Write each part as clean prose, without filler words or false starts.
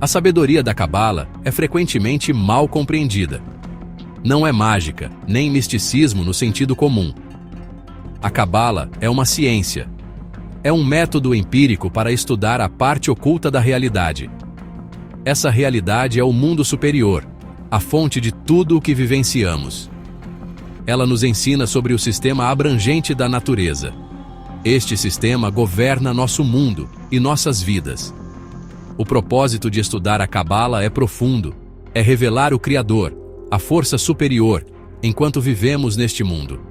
A sabedoria da Cabala é frequentemente mal compreendida. Não é mágica, nem misticismo no sentido comum. A Cabala é uma ciência. É um método empírico para estudar a parte oculta da realidade. Essa realidade é o mundo superior, a fonte de tudo o que vivenciamos. Ela nos ensina sobre o sistema abrangente da natureza. Este sistema governa nosso mundo e nossas vidas. O propósito de estudar a Cabala é profundo, é revelar o Criador, a força superior, enquanto vivemos neste mundo.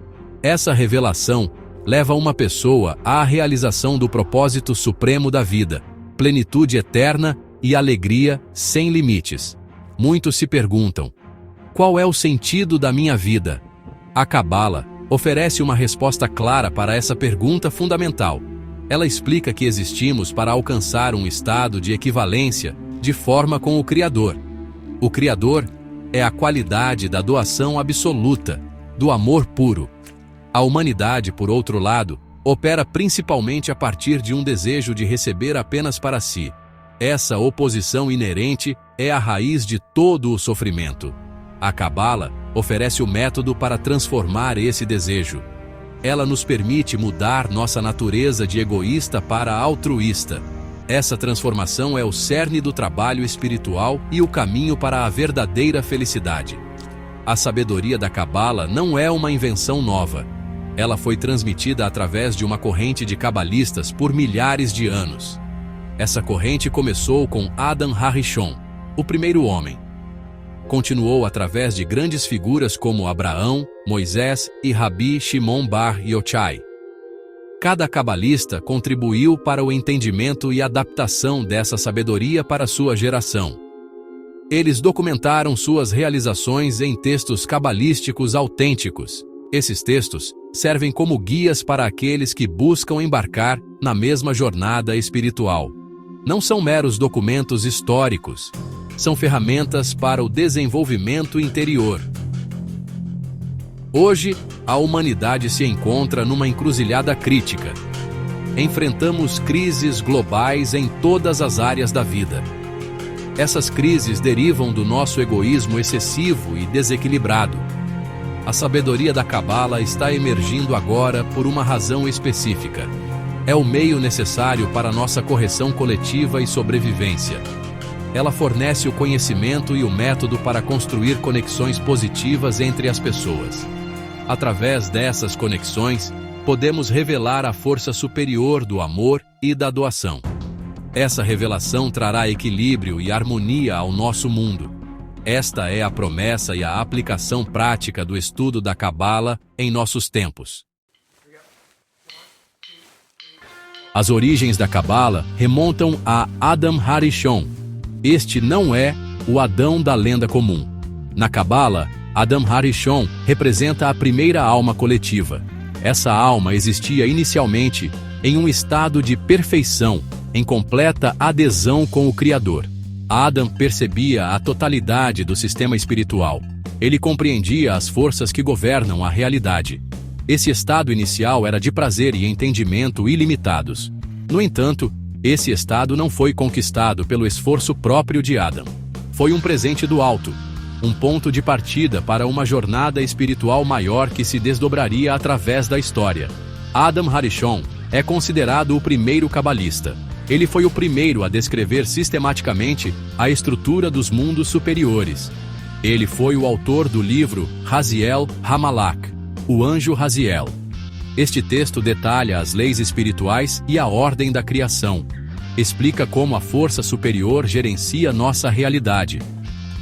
Essa revelação leva uma pessoa à realização do propósito supremo da vida, plenitude eterna e alegria sem limites. Muitos se perguntam: qual é o sentido da minha vida? A Cabala oferece uma resposta clara para essa pergunta fundamental. Ela explica que existimos para alcançar um estado de equivalência, de forma com o Criador. O Criador é a qualidade da doação absoluta, do amor puro. A humanidade, por outro lado, opera principalmente a partir de um desejo de receber apenas para si. Essa oposição inerente é a raiz de todo o sofrimento. A Cabala oferece o método para transformar esse desejo. Ela nos permite mudar nossa natureza de egoísta para altruísta. Essa transformação é o cerne do trabalho espiritual e o caminho para a verdadeira felicidade. A sabedoria da Cabala não é uma invenção nova. Ela foi transmitida através de uma corrente de cabalistas por milhares de anos. Essa corrente começou com Adam HaRishon, o primeiro homem. Continuou através de grandes figuras como Abraão, Moisés e Rabi Shimon Bar Yochai. Cada cabalista contribuiu para o entendimento e adaptação dessa sabedoria para sua geração. Eles documentaram suas realizações em textos cabalísticos autênticos. Esses textos servem como guias para aqueles que buscam embarcar na mesma jornada espiritual. Não são meros documentos históricos. São ferramentas para o desenvolvimento interior. Hoje, a humanidade se encontra numa encruzilhada crítica. Enfrentamos crises globais em todas as áreas da vida. Essas crises derivam do nosso egoísmo excessivo e desequilibrado. A sabedoria da Cabala está emergindo agora por uma razão específica. É o meio necessário para nossa correção coletiva e sobrevivência. Ela fornece o conhecimento e o método para construir conexões positivas entre as pessoas. Através dessas conexões, podemos revelar a força superior do amor e da doação. Essa revelação trará equilíbrio e harmonia ao nosso mundo. Esta é a promessa e a aplicação prática do estudo da Cabala em nossos tempos. As origens da Cabala remontam a Adam HaRishon. Este não é o Adão da lenda comum. Na Cabala, Adam HaRishon representa a primeira alma coletiva. Essa alma existia inicialmente em um estado de perfeição, em completa adesão com o Criador. Adam percebia a totalidade do sistema espiritual. Ele compreendia as forças que governam a realidade. Esse estado inicial era de prazer e entendimento ilimitados. No entanto, esse estado não foi conquistado pelo esforço próprio de Adam. Foi um presente do alto, um ponto de partida para uma jornada espiritual maior que se desdobraria através da história. Adam HaRishon é considerado o primeiro cabalista. Ele foi o primeiro a descrever sistematicamente a estrutura dos mundos superiores. Ele foi o autor do livro Raziel HaMalach, o anjo Raziel. Este texto detalha as leis espirituais e a ordem da criação. Explica como a força superior gerencia nossa realidade.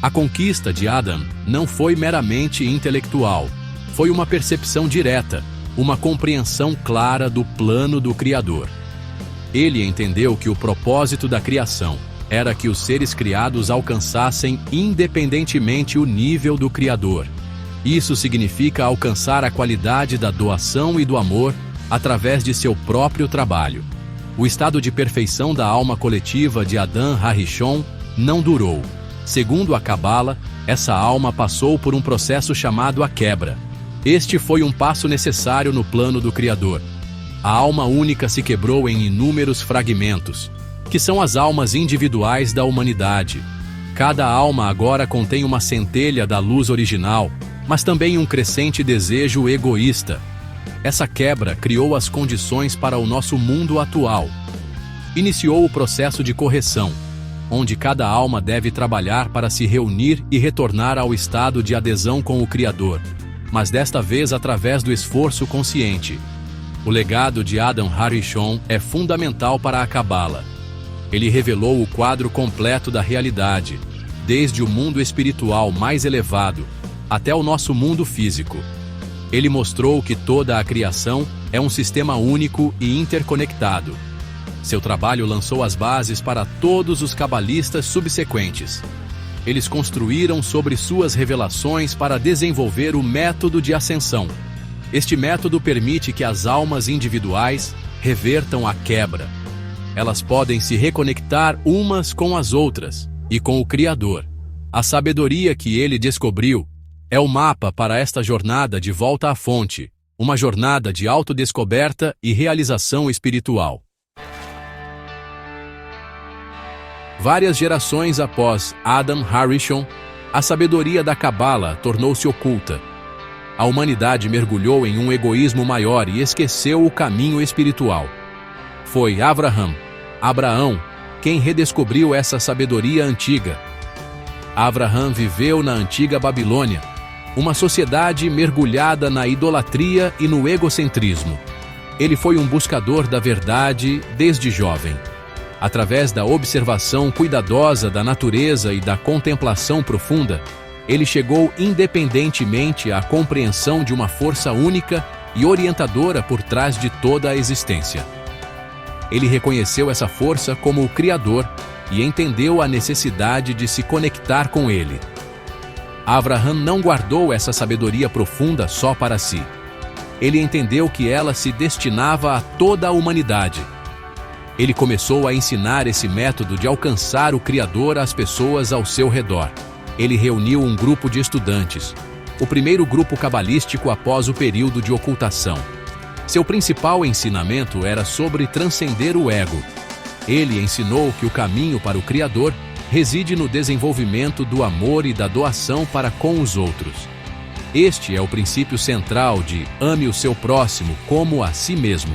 A conquista de Adam não foi meramente intelectual. Foi uma percepção direta, uma compreensão clara do plano do Criador. Ele entendeu que o propósito da criação era que os seres criados alcançassem independentemente o nível do Criador. Isso significa alcançar a qualidade da doação e do amor através de seu próprio trabalho. O estado de perfeição da alma coletiva de Adam HaRishon não durou. Segundo a Cabala, essa alma passou por um processo chamado a quebra. Este foi um passo necessário no plano do Criador. a alma única se quebrou em inúmeros fragmentos, que são as almas individuais da humanidade. Cada alma agora contém uma centelha da luz original, mas também um crescente desejo egoísta. Essa quebra criou as condições para o nosso mundo atual. Iniciou o processo de correção, onde cada alma deve trabalhar para se reunir e retornar ao estado de adesão com o Criador, mas desta vez através do esforço consciente. O legado de Adam Harishon é fundamental para a Cabala. Ele revelou o quadro completo da realidade, desde o mundo espiritual mais elevado até o nosso mundo físico. Ele mostrou que toda a criação é um sistema único e interconectado. Seu trabalho lançou as bases para todos os cabalistas subsequentes. Eles construíram sobre suas revelações para desenvolver o método de ascensão. Este método permite que as almas individuais revertam a quebra. Elas podem se reconectar umas com as outras e com o Criador. A sabedoria que ele descobriu é o mapa para esta jornada de volta à fonte, uma jornada de autodescoberta e realização espiritual. Várias gerações após Adam Harishon, a sabedoria da Cabala tornou-se oculta. A humanidade mergulhou em um egoísmo maior e esqueceu o caminho espiritual. Foi Abraão, quem redescobriu essa sabedoria antiga. Abraham viveu na antiga Babilônia, uma sociedade mergulhada na idolatria e no egocentrismo. Ele foi um buscador da verdade desde jovem. Através da observação cuidadosa da natureza e da contemplação profunda, ele chegou independentemente à compreensão de uma força única e orientadora por trás de toda a existência. Ele reconheceu essa força como o Criador e entendeu a necessidade de se conectar com ele. Abraham não guardou essa sabedoria profunda só para si. Ele entendeu que ela se destinava a toda a humanidade. Ele começou a ensinar esse método de alcançar o Criador às pessoas ao seu redor. Ele reuniu um grupo de estudantes, o primeiro grupo cabalístico após o período de ocultação. Seu principal ensinamento era sobre transcender o ego. Ele ensinou que o caminho para o Criador reside no desenvolvimento do amor e da doação para com os outros. Este é o princípio central de ame o seu próximo como a si mesmo.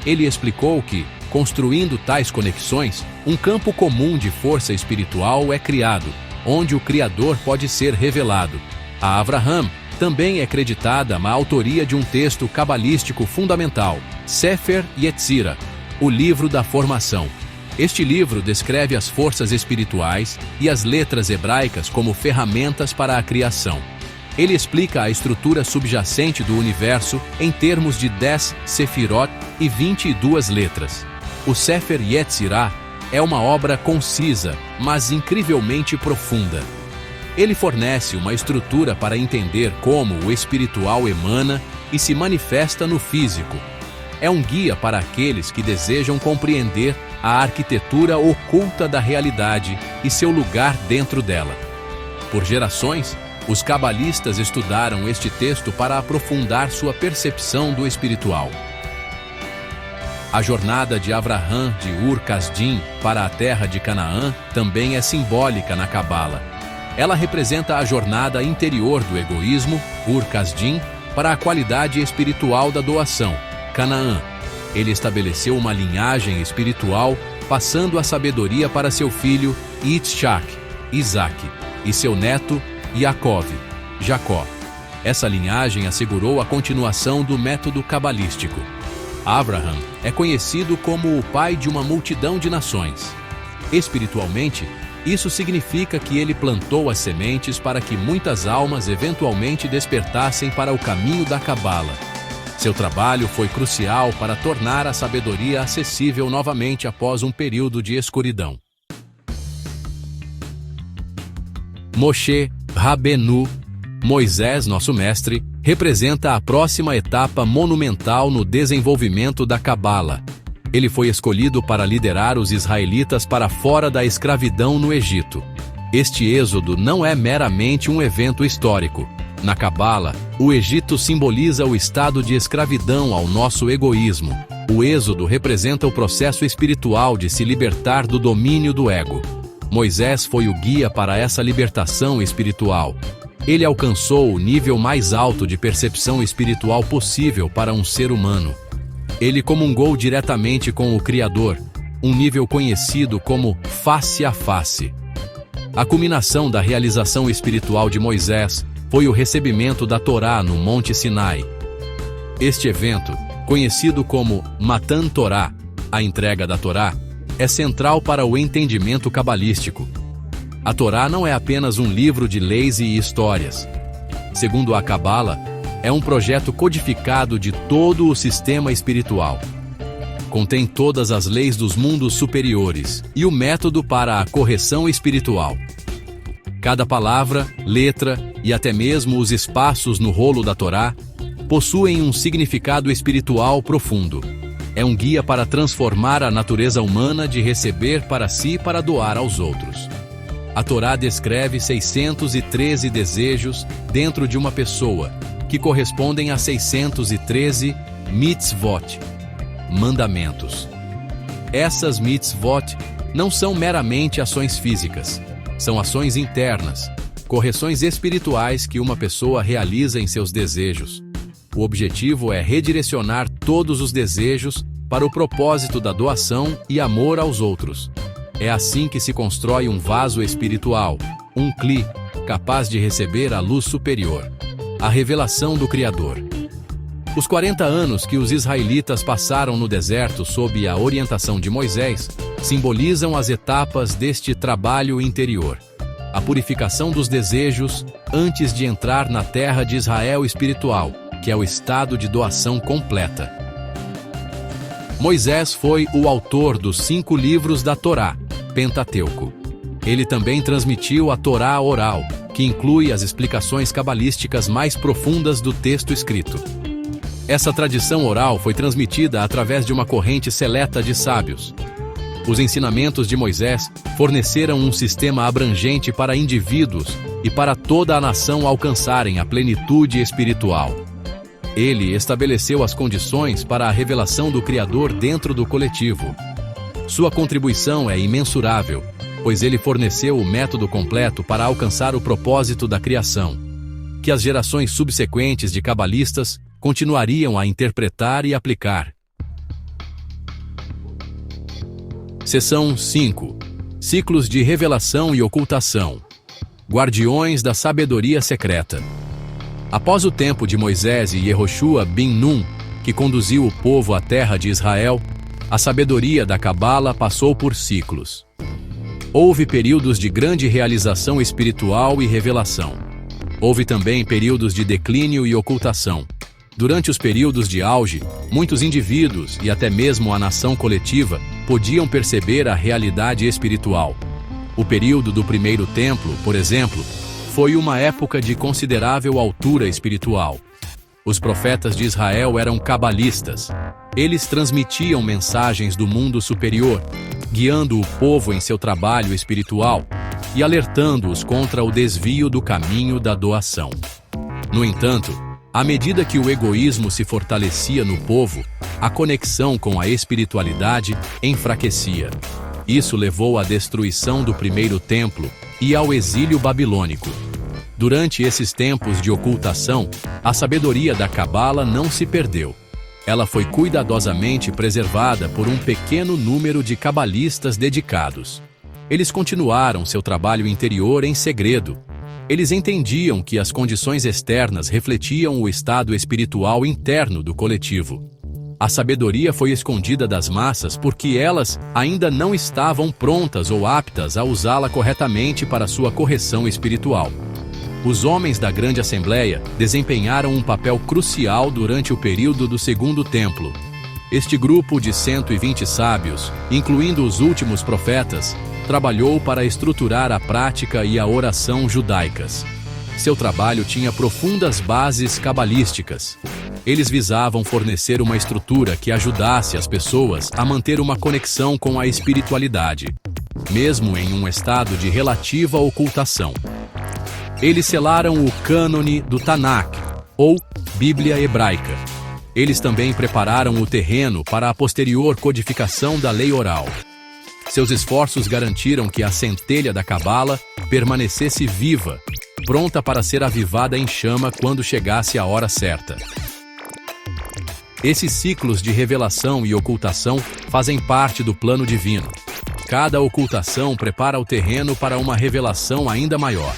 Ele explicou que, construindo tais conexões, um campo comum de força espiritual é criado, onde o Criador pode ser revelado. A Abraham também é creditada a autoria de um texto cabalístico fundamental, Sefer Yetzirah, o livro da formação. Este livro descreve as forças espirituais e as letras hebraicas como ferramentas para a criação. Ele explica a estrutura subjacente do universo em termos de 10 sefirot e 22 letras. O Sefer Yetzirah é uma obra concisa, mas incrivelmente profunda. Ele fornece uma estrutura para entender como o espiritual emana e se manifesta no físico. É um guia para aqueles que desejam compreender a arquitetura oculta da realidade e seu lugar dentro dela. Por gerações, os cabalistas estudaram este texto para aprofundar sua percepção do espiritual. A jornada de Abraham de Ur-Kasdim para a terra de Canaã também é simbólica na Cabala. Ela representa a jornada interior do egoísmo, Ur-Kasdim, para a qualidade espiritual da doação, Canaã. Ele estabeleceu uma linhagem espiritual, passando a sabedoria para seu filho Yitzhak, Isaac, e seu neto Yaakov, Jacó. Essa linhagem assegurou a continuação do método cabalístico. Abraham é conhecido como o pai de uma multidão de nações. Espiritualmente, isso significa que ele plantou as sementes para que muitas almas eventualmente despertassem para o caminho da Cabala. Seu trabalho foi crucial para tornar a sabedoria acessível novamente após um período de escuridão. Moshe Rabenu, Moisés, nosso mestre, representa a próxima etapa monumental no desenvolvimento da Cabala. Ele foi escolhido para liderar os israelitas para fora da escravidão no Egito. Este êxodo não é meramente um evento histórico. Na Cabala, o Egito simboliza o estado de escravidão ao nosso egoísmo. O Êxodo representa o processo espiritual de se libertar do domínio do ego. Moisés foi o guia para essa libertação espiritual. Ele alcançou o nível mais alto de percepção espiritual possível para um ser humano. Ele comungou diretamente com o Criador, um nível conhecido como face a face. A culminação da realização espiritual de Moisés foi o recebimento da Torá no Monte Sinai. Este evento, conhecido como Matan Torá, a entrega da Torá, é central para o entendimento cabalístico. A Torá não é apenas um livro de leis e histórias. Segundo a Cabala, é um projeto codificado de todo o sistema espiritual. Contém todas as leis dos mundos superiores e o método para a correção espiritual. Cada palavra, letra e até mesmo os espaços no rolo da Torá possuem um significado espiritual profundo. É um guia para transformar a natureza humana de receber para si para doar aos outros. A Torá descreve 613 desejos dentro de uma pessoa, que correspondem a 613 mitzvot, mandamentos. Essas mitzvot não são meramente ações físicas, são ações internas, correções espirituais que uma pessoa realiza em seus desejos. O objetivo é redirecionar todos os desejos para o propósito da doação e amor aos outros. É assim que se constrói um vaso espiritual, um cli, capaz de receber a luz superior, a revelação do Criador. Os 40 anos que os israelitas passaram no deserto sob a orientação de Moisés simbolizam as etapas deste trabalho interior. A purificação dos desejos antes de entrar na terra de Israel espiritual, que é o estado de doação completa. Moisés foi o autor dos 5 livros da Torá, Pentateuco. Ele também transmitiu a Torá oral, que inclui as explicações cabalísticas mais profundas do texto escrito. Essa tradição oral foi transmitida através de uma corrente seleta de sábios. Os ensinamentos de Moisés forneceram um sistema abrangente para indivíduos e para toda a nação alcançarem a plenitude espiritual. Ele estabeleceu as condições para a revelação do Criador dentro do coletivo. Sua contribuição é imensurável, pois ele forneceu o método completo para alcançar o propósito da criação, que as gerações subsequentes de cabalistas continuariam a interpretar e aplicar. Seção 5. Ciclos de revelação e ocultação. Guardiões da sabedoria secreta. Após o tempo de Moisés e Yehoshua bin Nun, que conduziu o povo à terra de Israel, a sabedoria da Cabala passou por ciclos. Houve períodos de grande realização espiritual e revelação. Houve também períodos de declínio e ocultação. Durante os períodos de auge, muitos indivíduos e até mesmo a nação coletiva podiam perceber a realidade espiritual. O período do primeiro templo, por exemplo, foi uma época de considerável altura espiritual. Os profetas de Israel eram cabalistas. Eles transmitiam mensagens do mundo superior, guiando o povo em seu trabalho espiritual e alertando-os contra o desvio do caminho da doação. No entanto, à medida que o egoísmo se fortalecia no povo, a conexão com a espiritualidade enfraquecia. Isso levou à destruição do primeiro templo e ao exílio babilônico. Durante esses tempos de ocultação, a sabedoria da Cabala não se perdeu. Ela foi cuidadosamente preservada por um pequeno número de cabalistas dedicados. Eles continuaram seu trabalho interior em segredo. Eles entendiam que as condições externas refletiam o estado espiritual interno do coletivo. A sabedoria foi escondida das massas porque elas ainda não estavam prontas ou aptas a usá-la corretamente para sua correção espiritual. Os homens da Grande Assembleia desempenharam um papel crucial durante o período do Segundo Templo. Este grupo de 120 sábios, incluindo os últimos profetas, trabalhou para estruturar a prática e a oração judaicas. Seu trabalho tinha profundas bases cabalísticas. Eles visavam fornecer uma estrutura que ajudasse as pessoas a manter uma conexão com a espiritualidade, mesmo em um estado de relativa ocultação. Eles selaram o cânone do Tanakh, ou Bíblia Hebraica. Eles também prepararam o terreno para a posterior codificação da lei oral. Seus esforços garantiram que a centelha da Cabala permanecesse viva, pronta para ser avivada em chama quando chegasse a hora certa. Esses ciclos de revelação e ocultação fazem parte do plano divino. Cada ocultação prepara o terreno para uma revelação ainda maior.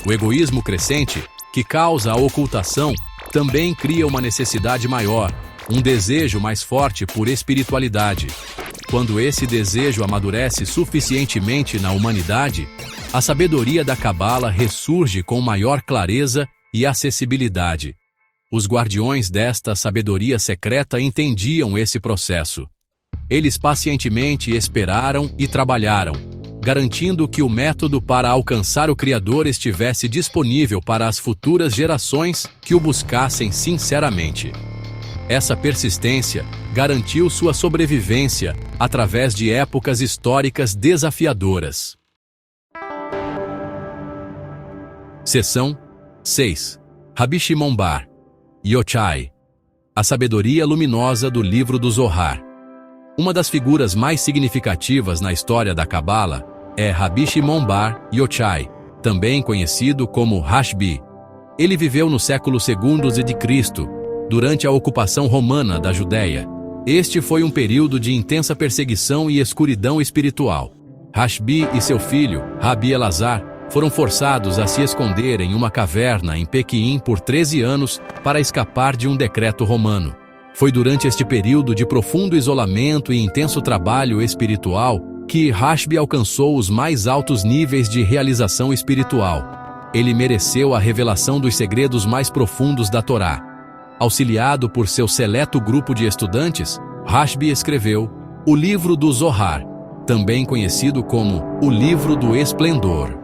O egoísmo crescente, que causa a ocultação, também cria uma necessidade maior, um desejo mais forte por espiritualidade. Quando esse desejo amadurece suficientemente na humanidade, a sabedoria da Cabala ressurge com maior clareza e acessibilidade. Os guardiões desta sabedoria secreta entendiam esse processo. Eles pacientemente esperaram e trabalharam, garantindo que o método para alcançar o Criador estivesse disponível para as futuras gerações que o buscassem sinceramente. Essa persistência garantiu sua sobrevivência através de épocas históricas desafiadoras. Seção 6. Rabi Shimon bar Yochai, a sabedoria luminosa do livro do Zohar. Uma das figuras mais significativas na história da Cabala é Rabi Shimon bar Yochai, também conhecido como Rashbi. Ele viveu no século II a.C., durante a ocupação romana da Judéia. Este foi um período de intensa perseguição e escuridão espiritual. Rashbi e seu filho, Rabi Elazar, foram forçados a se esconder em uma caverna em Pequim por 13 anos para escapar de um decreto romano. Foi durante este período de profundo isolamento e intenso trabalho espiritual que Rashbi alcançou os mais altos níveis de realização espiritual. Ele mereceu a revelação dos segredos mais profundos da Torá. Auxiliado por seu seleto grupo de estudantes, Rashbi escreveu o Livro do Zohar, também conhecido como o Livro do Esplendor.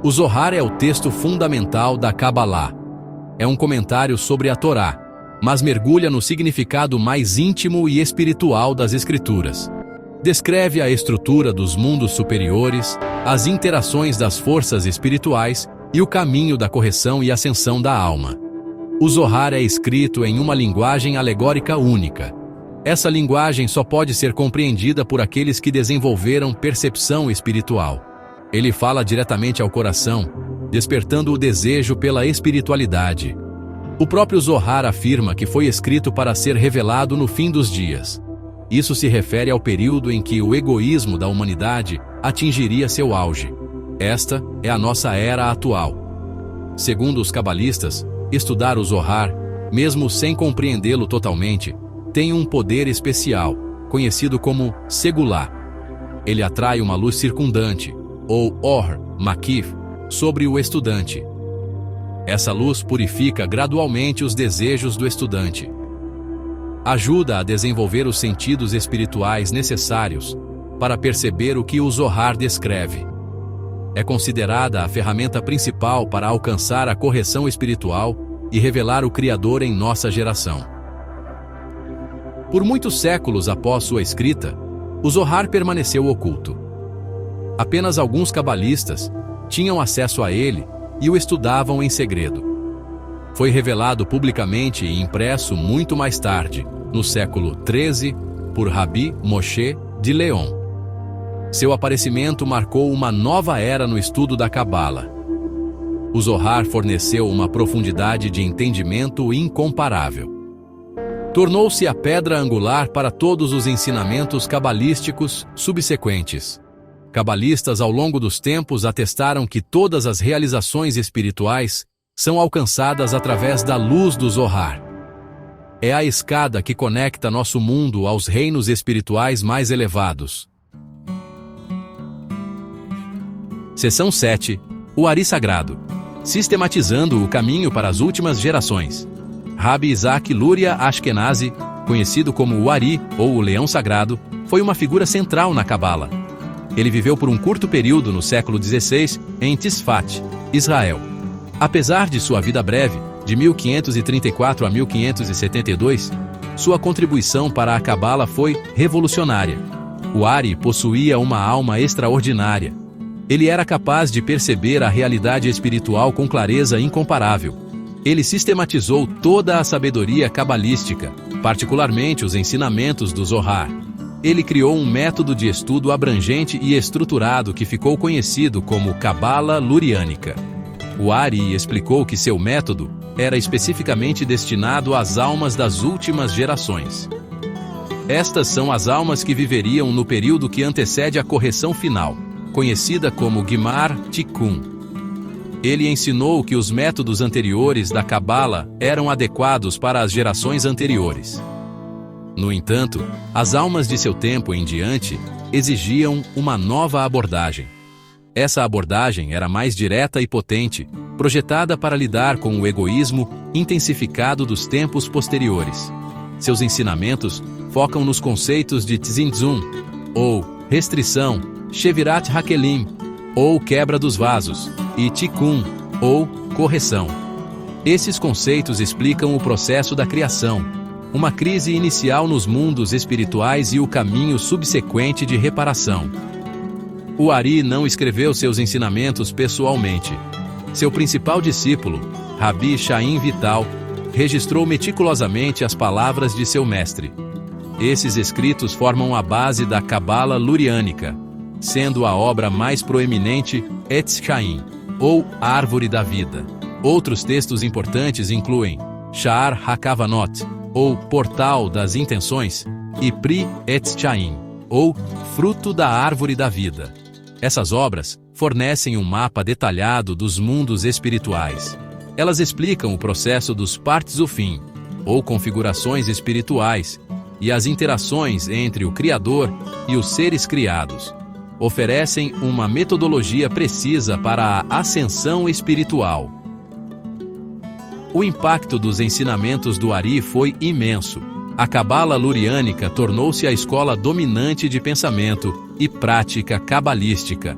O Zohar é o texto fundamental da Kabbalah. É um comentário sobre a Torá, mas mergulha no significado mais íntimo e espiritual das Escrituras. Descreve a estrutura dos mundos superiores, as interações das forças espirituais e o caminho da correção e ascensão da alma. O Zohar é escrito em uma linguagem alegórica única. Essa linguagem só pode ser compreendida por aqueles que desenvolveram percepção espiritual. Ele fala diretamente ao coração, despertando o desejo pela espiritualidade. O próprio Zohar afirma que foi escrito para ser revelado no fim dos dias. Isso se refere ao período em que o egoísmo da humanidade atingiria seu auge. Esta é a nossa era atual. Segundo os cabalistas, estudar o Zohar, mesmo sem compreendê-lo totalmente, tem um poder especial, conhecido como segulá. Ele atrai uma luz circundante, ou Or, Makif, sobre o estudante. Essa luz purifica gradualmente os desejos do estudante. Ajuda a desenvolver os sentidos espirituais necessários para perceber o que o Zohar descreve. É considerada a ferramenta principal para alcançar a correção espiritual e revelar o Criador em nossa geração. Por muitos séculos após sua escrita, o Zohar permaneceu oculto. Apenas alguns cabalistas tinham acesso a ele e o estudavam em segredo. Foi revelado publicamente e impresso muito mais tarde, no século XIII, por Rabi Moshe de Leon. Seu aparecimento marcou uma nova era no estudo da Cabala. O Zohar forneceu uma profundidade de entendimento incomparável. Tornou-se a pedra angular para todos os ensinamentos cabalísticos subsequentes. Cabalistas ao longo dos tempos atestaram que todas as realizações espirituais são alcançadas através da luz do Zohar. É a escada que conecta nosso mundo aos reinos espirituais mais elevados. Seção 7. O Ari Sagrado. Sistematizando o caminho para as últimas gerações. Rabi Isaac Luria Ashkenazi, conhecido como o Ari, ou o Leão Sagrado, foi uma figura central na Cabala. Ele viveu por um curto período no século XVI em Tzfat, Israel. Apesar de sua vida breve, de 1534 a 1572, sua contribuição para a Cabala foi revolucionária. O Ari possuía uma alma extraordinária. Ele era capaz de perceber a realidade espiritual com clareza incomparável. Ele sistematizou toda a sabedoria cabalística, particularmente os ensinamentos do Zohar. Ele criou um método de estudo abrangente e estruturado que ficou conhecido como Cabala Luriânica. O Ari explicou que seu método era especificamente destinado às almas das últimas gerações. Estas são as almas que viveriam no período que antecede a correção final, conhecida como Gimar Tikkun. Ele ensinou que os métodos anteriores da Cabala eram adequados para as gerações anteriores. No entanto, as almas de seu tempo em diante exigiam uma nova abordagem. Essa abordagem era mais direta e potente, projetada para lidar com o egoísmo intensificado dos tempos posteriores. Seus ensinamentos focam nos conceitos de Tzimtzum, ou restrição, Shevirat Hakelim, ou quebra dos vasos, e Tikkun, ou correção. Esses conceitos explicam o processo da criação, uma crise inicial nos mundos espirituais e o caminho subsequente de reparação. O Ari não escreveu seus ensinamentos pessoalmente. Seu principal discípulo, Rabi Chaim Vital, registrou meticulosamente as palavras de seu mestre. Esses escritos formam a base da Cabala Luriânica, sendo a obra mais proeminente Etz Chaim, ou Árvore da Vida. Outros textos importantes incluem Sha'ar HaKavanot, ou Portal das Intenções, e Pri Etz Chaim, ou Fruto da Árvore da Vida. Essas obras fornecem um mapa detalhado dos mundos espirituais. Elas explicam o processo dos partes ufim, ou configurações espirituais, e as interações entre o Criador e os seres criados. Oferecem uma metodologia precisa para a ascensão espiritual. O impacto dos ensinamentos do Ari foi imenso. A Cabala Luriânica tornou-se a escola dominante de pensamento e prática cabalística.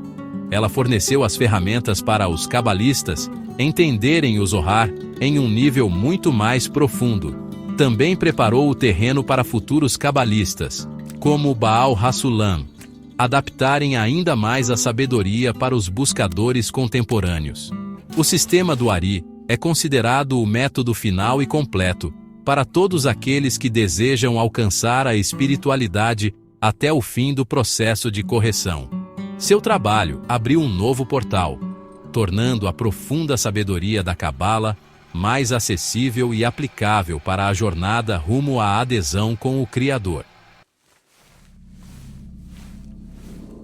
Ela forneceu as ferramentas para os cabalistas entenderem o Zohar em um nível muito mais profundo. Também preparou o terreno para futuros cabalistas, como Baal HaSulam, adaptarem ainda mais a sabedoria para os buscadores contemporâneos. O sistema do Ari é considerado o método final e completo para todos aqueles que desejam alcançar a espiritualidade até o fim do processo de correção. Seu trabalho abriu um novo portal, tornando a profunda sabedoria da Cabala mais acessível e aplicável para a jornada rumo à adesão com o Criador.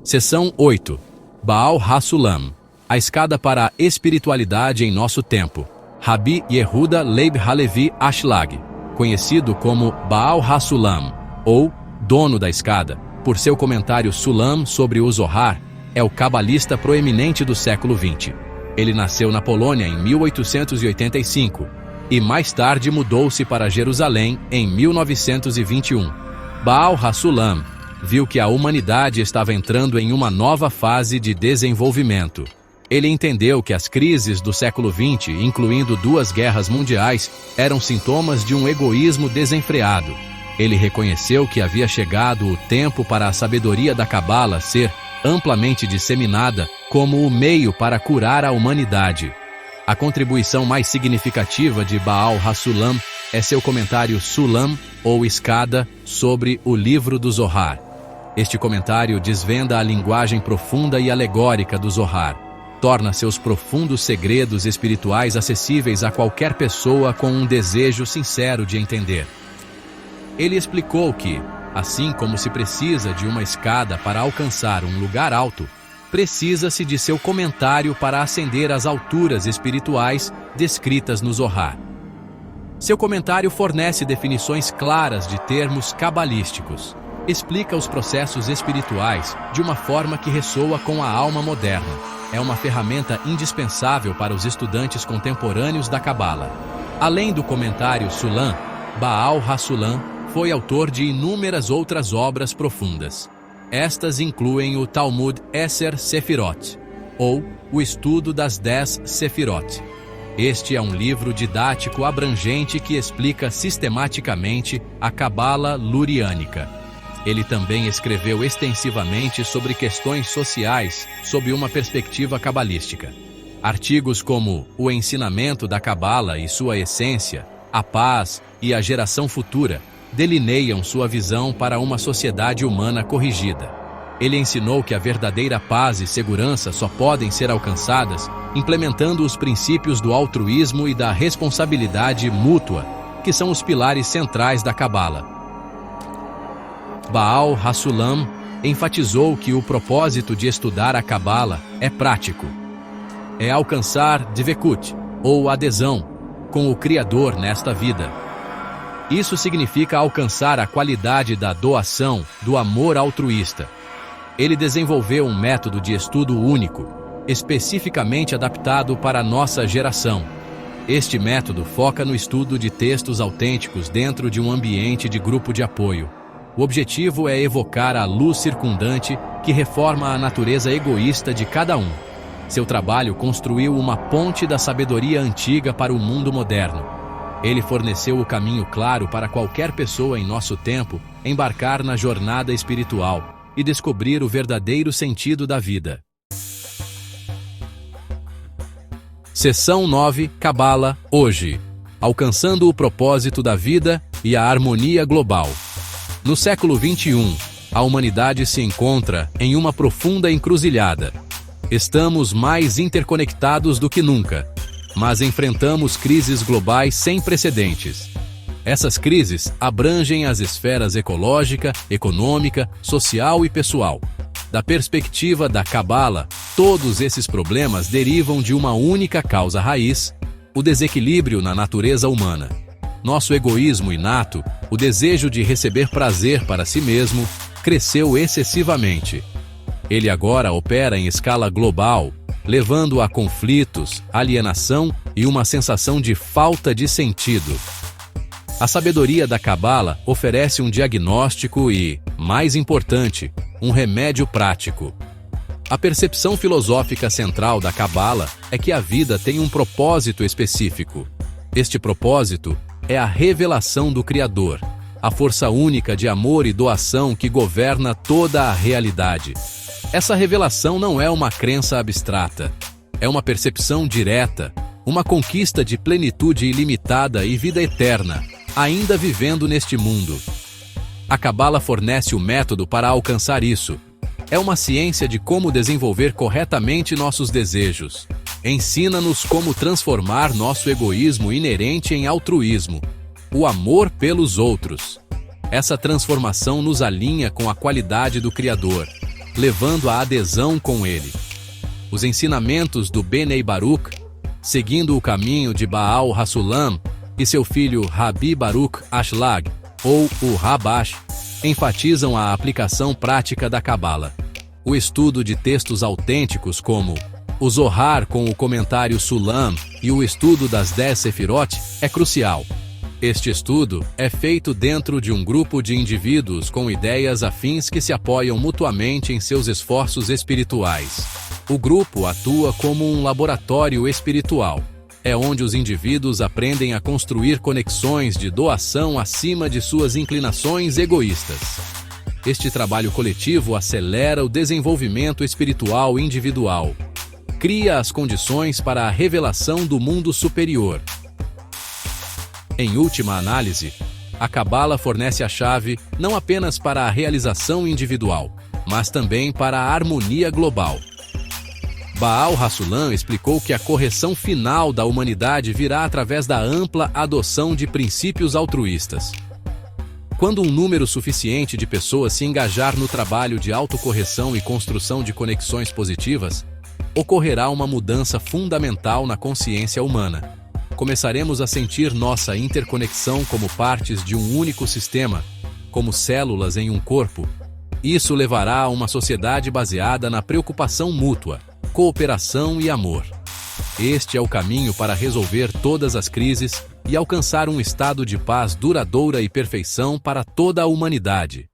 Seção 8. Baal HaSulam, a escada para a espiritualidade em nosso tempo. Rabi Yehuda Leib Halevi Ashlag, conhecido como Baal HaSulam, ou Dono da Escada, por seu comentário Sulam sobre o Zohar, é o cabalista proeminente do século XX. Ele nasceu na Polônia em 1885 e mais tarde mudou-se para Jerusalém em 1921. Baal HaSulam viu que a humanidade estava entrando em uma nova fase de desenvolvimento. Ele entendeu que as crises do século XX, incluindo 2 guerras mundiais, eram sintomas de um egoísmo desenfreado. Ele reconheceu que havia chegado o tempo para a sabedoria da Cabala ser amplamente disseminada como o meio para curar a humanidade. A contribuição mais significativa de Baal HaSulam é seu comentário Sulam, ou Escada, sobre o livro do Zohar. Este comentário desvenda a linguagem profunda e alegórica do Zohar, torna seus profundos segredos espirituais acessíveis a qualquer pessoa com um desejo sincero de entender. Ele explicou que, assim como se precisa de uma escada para alcançar um lugar alto, precisa-se de seu comentário para ascender às alturas espirituais descritas no Zohar. Seu comentário fornece definições claras de termos cabalísticos. Explica os processos espirituais de uma forma que ressoa com a alma moderna. É uma ferramenta indispensável para os estudantes contemporâneos da Cabala. Além do comentário Sulam, Baal HaSulam foi autor de inúmeras outras obras profundas. Estas incluem o Talmud Esser Sefirot, ou o Estudo das 10 Sefirot. Este é um livro didático abrangente que explica sistematicamente a Cabala Luriânica. Ele também escreveu extensivamente sobre questões sociais sob uma perspectiva cabalística. Artigos como O Ensinamento da Cabala e Sua Essência, A Paz e a Geração Futura delineiam sua visão para uma sociedade humana corrigida. Ele ensinou que a verdadeira paz e segurança só podem ser alcançadas implementando os princípios do altruísmo e da responsabilidade mútua, que são os pilares centrais da Cabala. Baal Hassulam enfatizou que o propósito de estudar a Cabala é prático. É alcançar Dvekut, ou adesão, com o Criador nesta vida. Isso significa alcançar a qualidade da doação, do amor altruísta. Ele desenvolveu um método de estudo único, especificamente adaptado para a nossa geração. Este método foca no estudo de textos autênticos dentro de um ambiente de grupo de apoio. O objetivo é evocar a luz circundante que reforma a natureza egoísta de cada um. Seu trabalho construiu uma ponte da sabedoria antiga para o mundo moderno. Ele forneceu o caminho claro para qualquer pessoa em nosso tempo embarcar na jornada espiritual e descobrir o verdadeiro sentido da vida. Seção 9, Cabala, hoje. Alcançando o propósito da vida e a harmonia global. No século XXI, a humanidade se encontra em uma profunda encruzilhada. Estamos mais interconectados do que nunca, mas enfrentamos crises globais sem precedentes. Essas crises abrangem as esferas ecológica, econômica, social e pessoal. Da perspectiva da Cabala, todos esses problemas derivam de uma única causa raiz: o desequilíbrio na natureza humana. Nosso egoísmo inato, o desejo de receber prazer para si mesmo, cresceu excessivamente. Ele agora opera em escala global, levando a conflitos, alienação e uma sensação de falta de sentido. A sabedoria da Cabala oferece um diagnóstico e, mais importante, um remédio prático. A percepção filosófica central da Cabala é que a vida tem um propósito específico. Este propósito é a revelação do Criador, a força única de amor e doação que governa toda a realidade. Essa revelação não é uma crença abstrata, é uma percepção direta, uma conquista de plenitude ilimitada e vida eterna, ainda vivendo neste mundo. A Cabala fornece o método para alcançar isso. É uma ciência de como desenvolver corretamente nossos desejos. Ensina-nos como transformar nosso egoísmo inerente em altruísmo, o amor pelos outros. Essa transformação nos alinha com a qualidade do Criador, levando à adesão com Ele. Os ensinamentos do Bnei Baruch, seguindo o caminho de Baal Hassulam e seu filho Rabi Baruch Ashlag, ou o Rabash, enfatizam a aplicação prática da Cabala. O estudo de textos autênticos como o Zohar com o comentário Sulam e o estudo das 10 Sefirot é crucial. Este estudo é feito dentro de um grupo de indivíduos com ideias afins que se apoiam mutuamente em seus esforços espirituais. O grupo atua como um laboratório espiritual. É onde os indivíduos aprendem a construir conexões de doação acima de suas inclinações egoístas. Este trabalho coletivo acelera o desenvolvimento espiritual individual. Cria as condições para a revelação do mundo superior. Em última análise, a Cabala fornece a chave não apenas para a realização individual, mas também para a harmonia global. Baal Hassulam explicou que a correção final da humanidade virá através da ampla adoção de princípios altruístas. Quando um número suficiente de pessoas se engajar no trabalho de autocorreção e construção de conexões positivas, ocorrerá uma mudança fundamental na consciência humana. Começaremos a sentir nossa interconexão como partes de um único sistema, como células em um corpo. Isso levará a uma sociedade baseada na preocupação mútua, cooperação e amor. Este é o caminho para resolver todas as crises e alcançar um estado de paz duradoura e perfeição para toda a humanidade.